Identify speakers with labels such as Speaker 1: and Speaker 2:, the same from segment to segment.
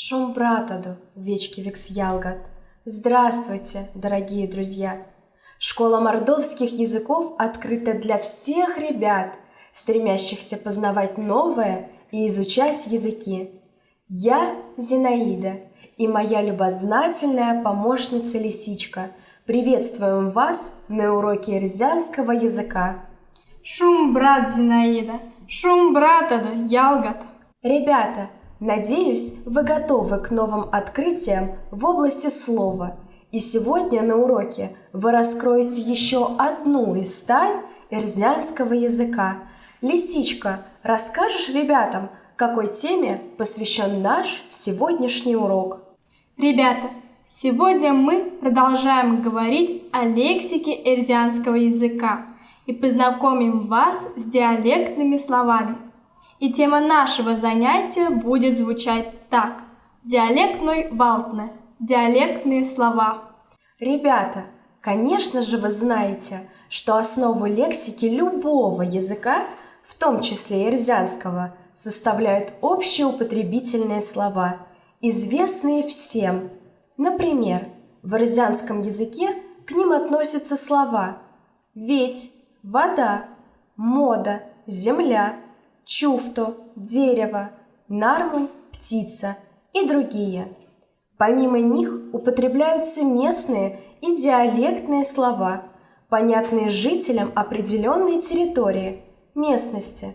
Speaker 1: Шум братаду, вечки векс ялгат. Здравствуйте, дорогие друзья! Школа мордовских языков открыта для всех ребят, стремящихся познавать новое и изучать языки. Я Зинаида и моя любознательная помощница Лисичка приветствуем вас на уроке эрзянского языка.
Speaker 2: Шум брат Зинаида, шум братаду ялгат.
Speaker 1: Ребята, надеюсь, вы готовы к новым открытиям в области слова. И сегодня на уроке вы раскроете еще одну из тайн эрзянского языка. Лисичка, расскажешь ребятам, какой теме посвящен наш сегодняшний урок?
Speaker 2: Ребята, сегодня мы продолжаем говорить о лексике эрзянского языка и познакомим вас с диалектными словами. И тема нашего занятия будет звучать так: диалектной валтне, диалектные слова.
Speaker 1: Ребята, конечно же вы знаете, что основу лексики любого языка, в том числе эрзянского, составляют общеупотребительные слова, известные всем. Например, в эрзянском языке к ним относятся слова «ведь», «вода», «мода», «земля», «чуфто», «дерево», «нармунь», «птица» и другие. Помимо них употребляются местные и диалектные слова, понятные жителям определенной территории, местности,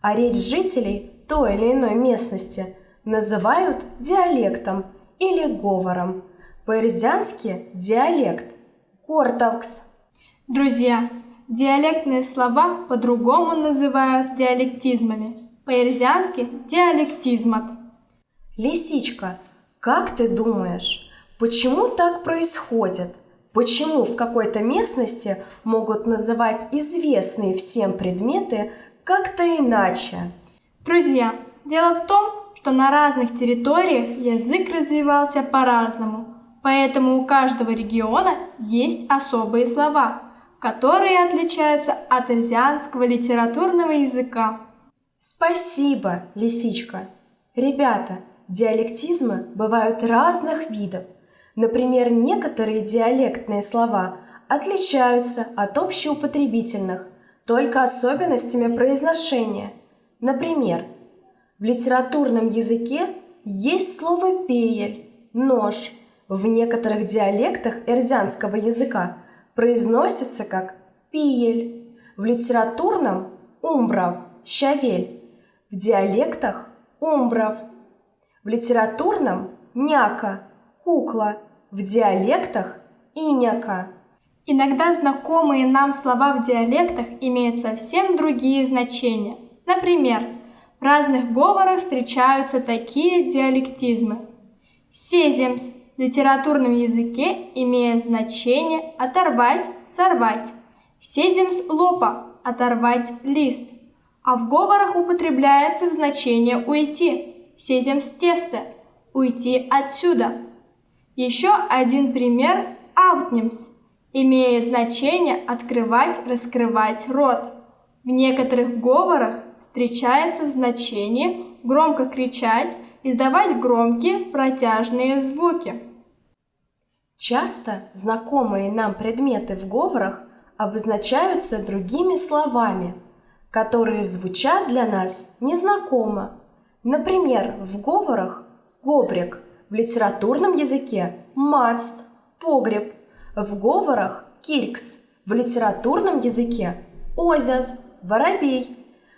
Speaker 1: а речь жителей той или иной местности называют диалектом или говором. По-эрзянски диалект – кортавкс.
Speaker 2: Друзья, диалектные слова по-другому называют диалектизмами. По-эрзянски – диалектизмат.
Speaker 1: Лисичка, как ты думаешь, почему так происходит? Почему в какой-то местности могут называть известные всем предметы как-то иначе?
Speaker 2: Друзья, дело в том, что на разных территориях язык развивался по-разному, поэтому у каждого региона есть особые слова, которые отличаются от эрзянского литературного языка.
Speaker 1: Спасибо, Лисичка. Ребята, диалектизмы бывают разных видов. Например, некоторые диалектные слова отличаются от общеупотребительных только особенностями произношения. Например, в литературном языке есть слово «пеель», «нож». В некоторых диалектах эрзянского языка произносится как «пиель». В литературном – «умбрав», «щавель». В диалектах – «умбрав». В литературном – «няка», «кукла». В диалектах – «иняка».
Speaker 2: Иногда знакомые нам слова в диалектах имеют совсем другие значения. Например, в разных говорах встречаются такие диалектизмы. Сеземс в литературном языке имеет значение «оторвать», «сорвать». Сеземс лопа – «оторвать лист». А в говорах употребляется в значение «уйти». Сеземс тесте – «уйти отсюда». Еще один пример – «аутнимс» имеет значение «открывать», «раскрывать рот». В некоторых говорах встречается в значении громко кричать, издавать громкие протяжные звуки.
Speaker 1: Часто знакомые нам предметы в говорах обозначаются другими словами, которые звучат для нас незнакомо. Например, в говорах «гобрик», в литературном языке «мацт», «погреб», в говорах «киркс», в литературном языке «озяз», «воробей»,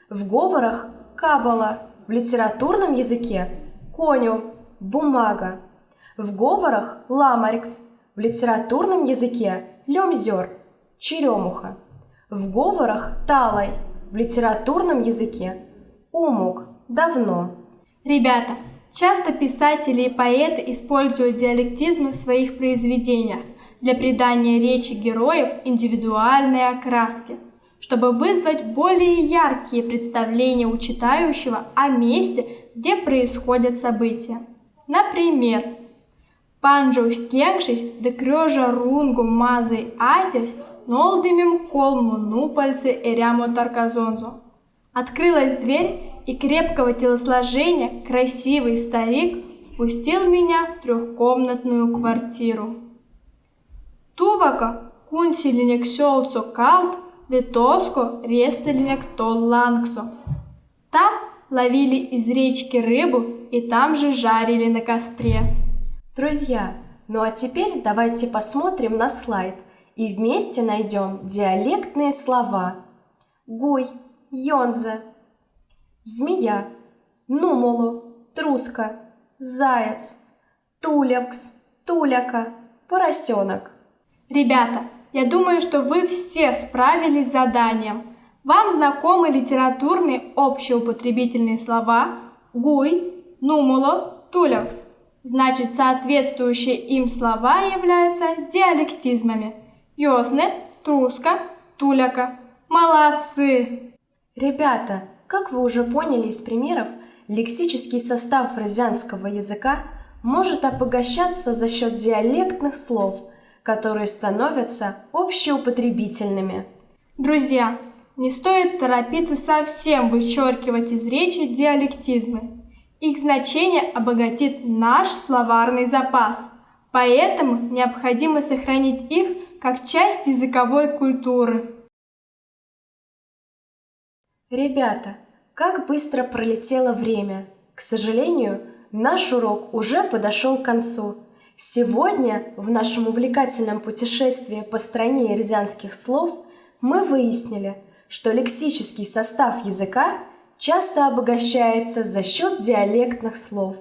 Speaker 1: в говорах «кабала», в литературном языке «коню», «бумага», в говорах «ламарькс», в литературном языке «лемзер», «черемуха», в говорах «талай», в литературном языке «умук», «давно».
Speaker 2: Ребята, часто писатели и поэты используют диалектизмы в своих произведениях для придания речи героев индивидуальной окраски, чтобы вызвать более яркие представления у читающего о месте, где происходят события. Например, «Панджуш кенгшись де крёжа рунгу мазой атис нолдымем колму нупальцы эрямо тарказонзо». Открылась дверь, и крепкого телосложения красивый старик пустил меня в трехкомнатную квартиру. Тувака кунсилинек сёлцо калт, литоско рестелинек толланксо. Там ловили из речки рыбу и там же жарили на костре.
Speaker 1: Друзья, ну а теперь давайте посмотрим на слайд и вместе найдем диалектные слова. Гуй, йонзе, змея, нумолу, труска, заяц, тулевкс, туляка, поросенок.
Speaker 2: Ребята, я думаю, что вы все справились с заданием. Вам знакомы литературные общеупотребительные слова гуй, нумоло, тулевкс. Значит, соответствующие им слова являются диалектизмами. Йосне, труска, туляка. Молодцы!
Speaker 1: Ребята, как вы уже поняли из примеров, лексический состав фрязянского языка может обогащаться за счет диалектных слов, которые становятся общеупотребительными.
Speaker 2: Друзья, не стоит торопиться совсем вычеркивать из речи диалектизмы. Их значение обогатит наш словарный запас, поэтому необходимо сохранить их как часть языковой культуры.
Speaker 1: Ребята, как быстро пролетело время! К сожалению, наш урок уже подошел к концу. Сегодня в нашем увлекательном путешествии по стране эрзянских слов мы выяснили, что лексический состав языка часто обогащается за счет диалектных слов.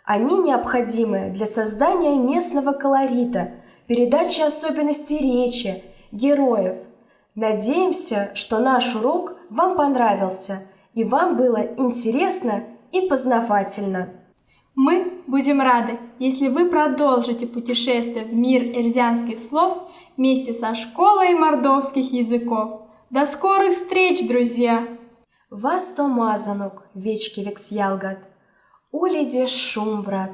Speaker 1: Они необходимы для создания местного колорита, передачи особенностей речи, героев. Надеемся, что наш урок вам понравился и вам было интересно и познавательно.
Speaker 2: Мы будем рады, если вы продолжите путешествие в мир эрзянских слов вместе со школой мордовских языков. До скорых встреч, друзья!
Speaker 1: Вас то мазанок, вечки векс ялгат, улиде шум, брат.